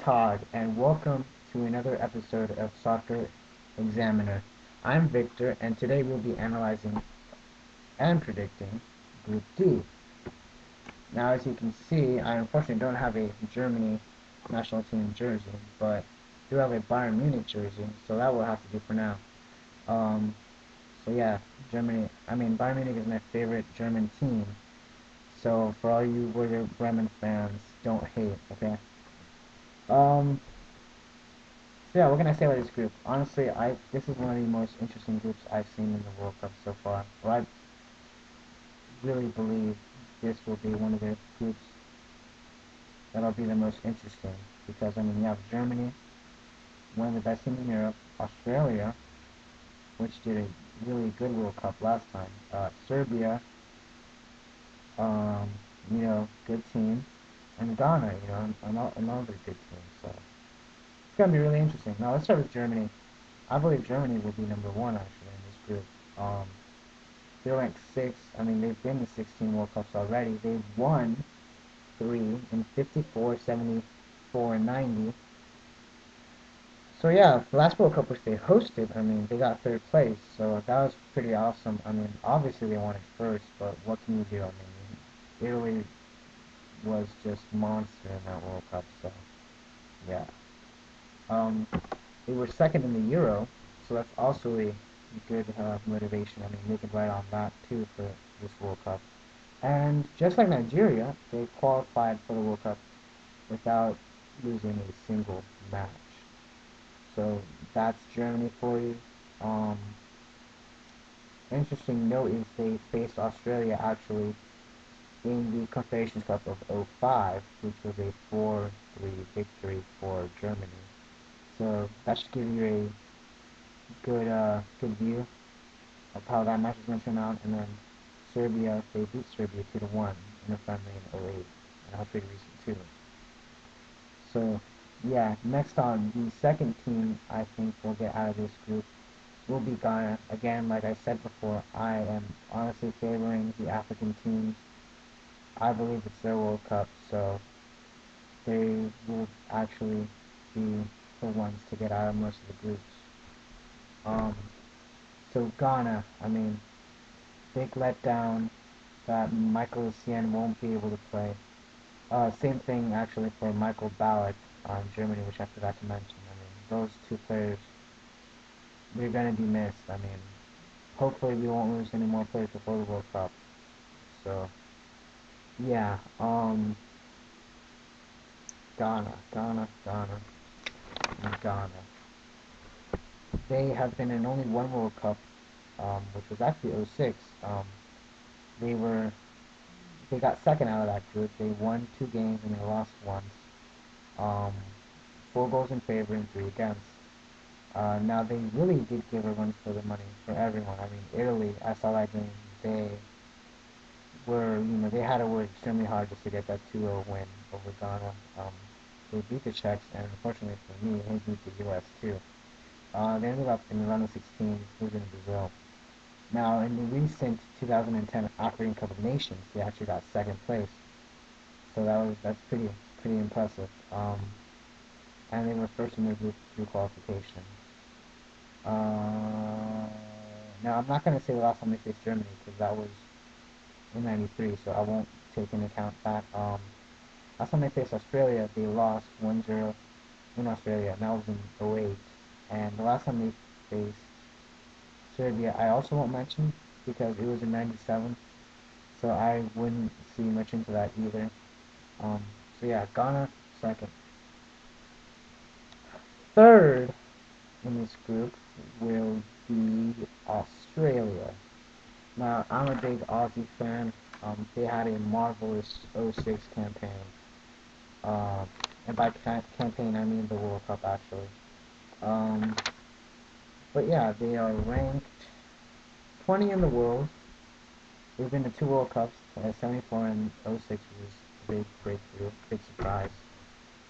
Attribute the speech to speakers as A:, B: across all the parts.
A: Todd, and welcome to another episode of Soccer Examiner. I'm Victor, and today we'll be analyzing and predicting Group D. Now, as you can see, I unfortunately don't have a Germany national team jersey, but do have a Bayern Munich jersey, so that will have to do for now. Um, so yeah, Bayern Munich is my favorite German team. So for all you Werder Bremen fans, don't hate, okay? Um, So yeah, what can I say about this group? Honestly, this is one of the most interesting groups I've seen in the World Cup so far. Well, I really believe this will be one of the groups that'll be the most interesting because you have Germany, one of the best teams in Europe, Australia, which did a really good World Cup last time, Serbia, um, good team, and Ghana, another good team. So it's gonna be really interesting. Now let's start with Germany. I believe Germany will be number one actually in this group. They're ranked six. They've been to 16 World Cups already. They've won three in 54, 74, and 90. So yeah, the last World Cup which they hosted, they got third place. So that was pretty awesome. Obviously they wanted first, but what can you do? Italy was just monster in that World Cup. So yeah. They were second in the Euro, so that's also a good motivation. They could ride on that too for this World Cup. And just like Nigeria, they qualified for the World Cup without losing a single match. So that's Germany for you. Um, Interesting note is they faced Australia actually in the Confederations Cup of '05, which was a 4-3 victory for Germany. So that should give you a good view of how that match is going to turn out. And then Serbia, they beat Serbia 2-1 in a friendly in '08, and that was pretty recent too. So yeah, next on the second team I think will get out of this group will be Ghana. Again, like I said before, I am honestly favoring the African teams. I believe it's their World Cup, so they will actually be the ones to get out of most of the groups. Um, so Ghana, big letdown that Michael Essien won't be able to play. Same thing actually for Michael Ballack on Germany, which I forgot to mention. Those two players, they're gonna be missed. Hopefully we won't lose any more players before the World Cup. So yeah, Ghana. They have been in only one World Cup, which was actually '06. They were they got second out of that group. They won two games and they lost once. Um, 4 goals in favor and three against. Now they really did give a run for the money for everyone. Italy, I saw that game. They they had to work extremely hard just to get that 2-0 win over Ghana. They beat the Czechs, and unfortunately for me, they beat the U.S. too. They ended up in the round of 16, losing to Brazil. Now, in the recent 2010 African Cup of Nations, they actually got second place. So that's pretty impressive. And they were first in their group through qualification. Now, I'm not going to say the last time they faced Germany because that was in '93, so I won't take into account that. Last time they faced Australia, they lost 1-0 in Australia, and that was in '08. And the last time they faced Serbia, I also won't mention because it was in '97, so I wouldn't see much into that either. So yeah, Ghana second. Third in this group will be Australia. Now, I'm a big Aussie fan. They had a marvelous '06 campaign. And by campaign, I mean the World Cup, actually. Um, but yeah, they are ranked 20 in the world. They've been to two World Cups, '74 and '06 was a big breakthrough, big surprise.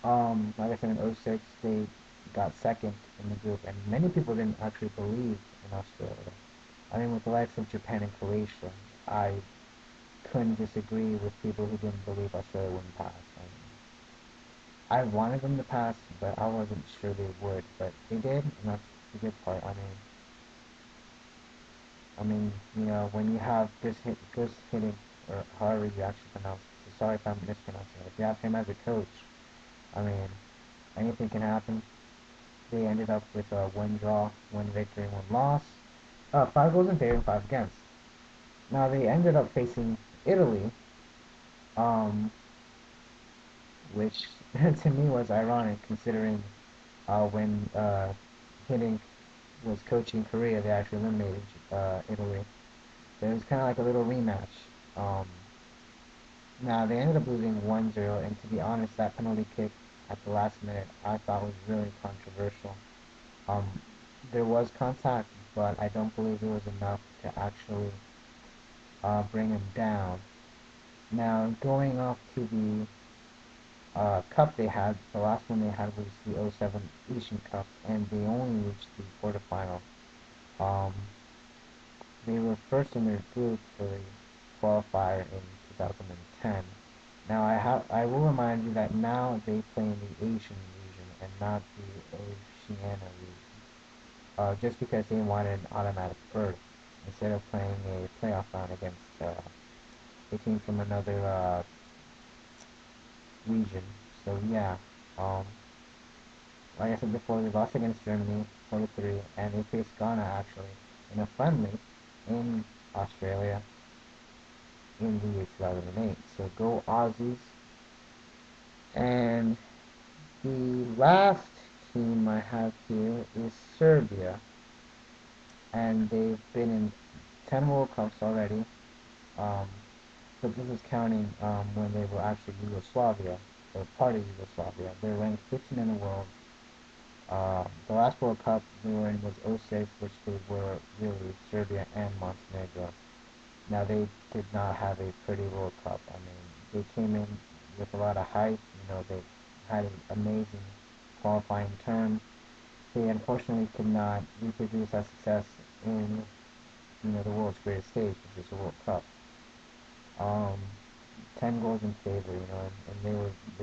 A: Like I said, in '06, they got second in the group, and many people didn't actually believe in Australia. With the likes of Japan and Croatia, I couldn't disagree with people who didn't believe Australia wouldn't pass. I wanted them to pass, but I wasn't sure they would. But they did, and that's the good part. You know, when you have Gus hitting, or however you actually pronounce it. So sorry if I'm mispronouncing it. If you have him as a coach, I mean, anything can happen. They ended up with a one draw, one victory, one loss. 5 goals in favor and 5 against. Now they ended up facing Italy, um, which to me was ironic considering when Hiddink was coaching Korea, they actually eliminated Italy. So it was kind of like a little rematch. Um, Now they ended up losing 1-0, and to be honest, that penalty kick at the last minute I thought was really controversial. Um, there was contact, but I don't believe it was enough to actually bring him down. Now going off to the cup they had, the last one they had was the '07 Asian Cup, and they only reached the quarterfinal. Um, they were first in their group for the qualifier in 2010. Now I will remind you that now they play in the Asian region and not the Oceania region, just because they wanted an automatic berth instead of playing a playoff round against a team from another region. So yeah, um, like I said before, they lost against Germany 4-3, and they faced Ghana actually in a friendly in Australia in the year 2008. So go Aussies. And the last team I have here is Serbia, and they've been in 10 World Cups already. Um, but this is counting when they were actually Yugoslavia, or part of Yugoslavia. They're ranked 15 in the world. The last World Cup they were in was '06, which they were really Serbia and Montenegro. Now they did not have a pretty World Cup. I mean, they came in with a lot of hype. You know, they had an amazing qualifying term. They unfortunately could not reproduce that success in the world's greatest stage, which is the World Cup. Um, 10 goals in favor, and they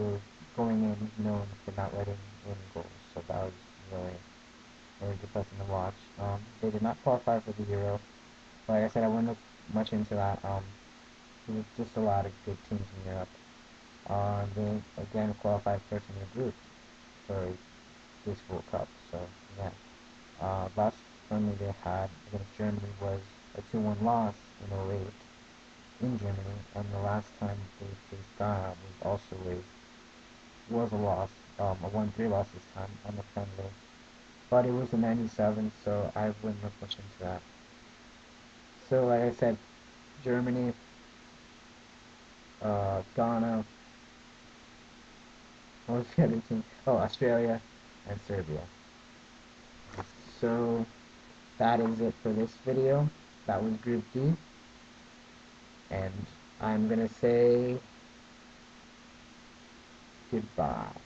A: were going in known for not letting in goals, so that was really really depressing to watch. They did not qualify for the Euro. Like I said, I wouldn't look much into that. There's just a lot of good teams in Europe. They again qualified first in the group for this World Cup. So yeah, last friendly they had against Germany was a 2-1 loss in '08 in Germany, and the last time they faced Ghana was also a loss, a 1-3 loss this time on the friendly. But it was in '97, so I wouldn't look much into that. So like I said, Germany, Ghana, what was the other team? Oh, Australia and Serbia. So that is it for this video. That was Group D, and I'm gonna say goodbye.